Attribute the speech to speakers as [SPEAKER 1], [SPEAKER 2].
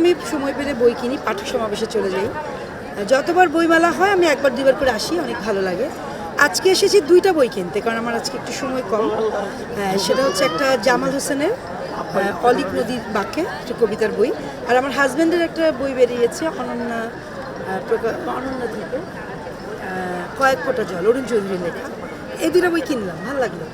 [SPEAKER 1] আমি সময় পেলে বই কিনি, পাঠক সমাবেশে চলে যাই। যতবার বইমেলা হয় আমি একবার দুবার করে আসি, অনেক ভালো লাগে। আজকে এসেছি 2টা বই কিনতে, কারণ আমার আজকে একটু সময় কম। সেটা হচ্ছে একটা জামাল হোসেনের অলিক নদীর বাঁকে, একটা কবিতার বই, আর আমার হাজব্যান্ডের একটা বই বেরিয়েছে অনন্যা থেকে কয়েক ফোঁটা জল, অরুণ চৌধুরীর লেখা। এই 2টা বই কিনলাম, ভালো লাগলো।